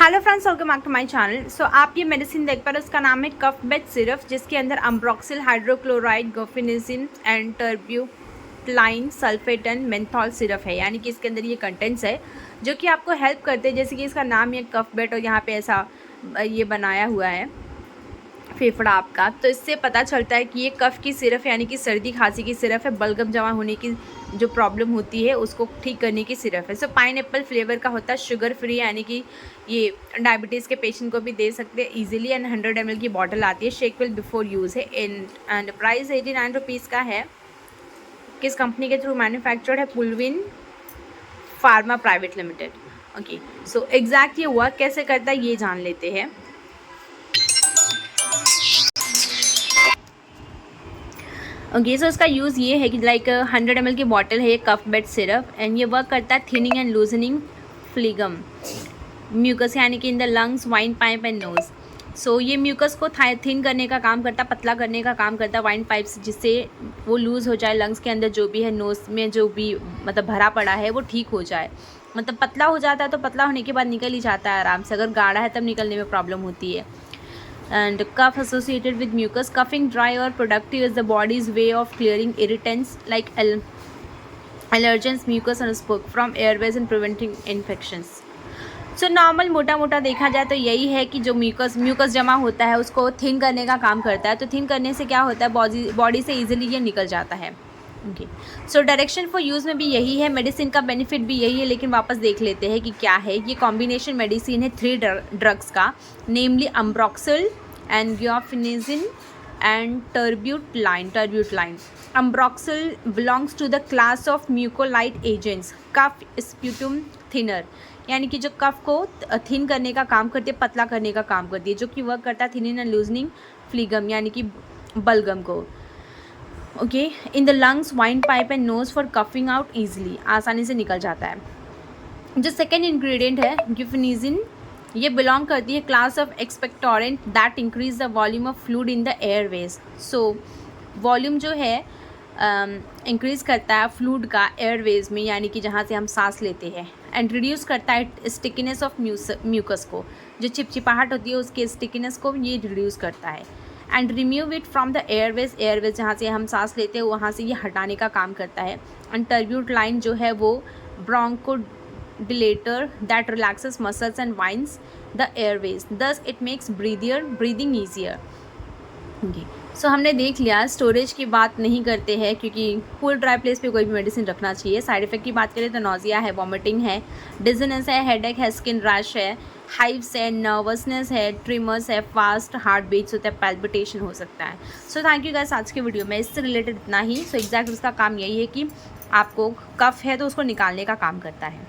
Hello friends, welcome back to my channel. So आप ये medicine देख पा रहे हो, उसका नाम है कफ बेड सिरप, जिसके अंदर ambroxol hydrochloride guaifenesin and terbutaline sulphate and menthol syrup है। यानी कि इसके अंदर ये कंटेंट्स है जो कि आपको हेल्प करते हैं। जैसे कि इसका नाम है कफ बेड और यहाँ पे ऐसा ये बनाया हुआ है फेफड़ा आपका, तो इससे पता चलता है कि ये कफ़ की सिरप यानी कि सर्दी खांसी की सिरप है। बलगम जमा होने की जो प्रॉब्लम होती है उसको ठीक करने की सिरप है। सो पाइनएप्पल फ्लेवर का होता है, शुगर फ्री, यानी कि ये डायबिटीज़ के पेशेंट को भी दे सकते हैं इजीली। एंड 100 ml की बॉटल आती है, शेकवेल बिफोर यूज़ है। एंड प्राइस 89 रुपीज़ का है। किस कंपनी के थ्रू मैन्युफैक्चर्ड है? Pulwin pharma private limited. Okay, so exact ये वर्क कैसे करता है ये जान लेते हैं। ओके, सो इसका यूज़ ये है कि लाइक 100 ml की बॉटल है ये कफ बेड सिरप, एंड ये वर्क करता है thinning and loosening phlegm mucus, यानी कि in the lungs, windpipe and nose. So ये म्यूकस को थिन करने का काम करता है, पतला करने का काम करता है वाइन पाइप से, जिससे वो लूज़ हो जाए, लंग्स के अंदर जो भी है, नोज में जो भी मतलब भरा पड़ा है वो ठीक हो जाए। मतलब पतला हो जाता है तो पतला होने के बाद निकल ही जाता है आराम से, अगर गाढ़ा है तब निकलने में प्रॉब्लम होती है। And cough associated with mucus, coughing dry or productive is the body's way of clearing irritants like allergens, mucus and smoke from airways and preventing infections. So normal मोटा मोटा देखा जाए तो यही है कि जो म्यूकस जमा होता है उसको थिन करने का काम करता है। तो थिन करने से क्या होता है, बॉडी से इजीली ये निकल जाता है। Okay, so direction for use में भी यही है, मेडिसिन का बेनिफिट भी यही है, लेकिन वापस देख लेते हैं कि क्या है। ये कॉम्बिनेशन मेडिसिन है 3 ड्रग्स का, namely ambroxol and guaifenesin and terbutaline. Ambroxol belongs to the class of mucolytic agents, cough sputum thinner, यानी कि जो कफ को थिन करने का काम करती है, पतला करने का काम करती है, जो कि वर्क करता है थिनिंग एंड लूजनिंग फ्लीगम, यानी कि बलगम को। Okay, in the lungs, windpipe and nose for coughing out easily, आसानी से निकल जाता है। जो सेकेंड इंग्रेडिएंट है गुफेनिसिन, ये बिलोंग करती है class of expectorant that increase the volume of fluid in the Airways. So volume जो है इंक्रीज़ करता है फ्लूइड का एयरवेज में, यानी कि जहाँ से हम सांस लेते हैं। एंड रिड्यूस करता है स्टिकीनेस ऑफ म्यूकस को, जो चिपचिपाहट होती है उसके स्टिकीनेस को ये रिड्यूस करता है। And remove it from the Airways जहाँ से हम सांस लेते हैं वहाँ से ये हटाने का काम करता है। एंड टर्ब्यूटलाइन जो है वो bronchodilator that relaxes muscles and widens the airways, thus it makes breathing easier. So हमने देख लिया, स्टोरेज की बात नहीं करते हैं क्योंकि कूल ड्राई प्लेस पे कोई भी मेडिसिन रखना चाहिए। साइड इफेक्ट की बात करें तो नोजिया है, वॉमिटिंग है, डिजीनेस है, हेडेक है, स्किन रैश है, हाइव्स है, नर्वसनेस है, ट्रिमर्स है, फास्ट हार्ट बीट्स होता है, पैल्पिटेशन हो सकता है। सो थैंक यू गाइस, आज के वीडियो में इससे रिलेटेड इतना ही। सो एग्जैक्ट उसका काम यही है कि आपको कफ है तो उसको निकालने का काम करता है।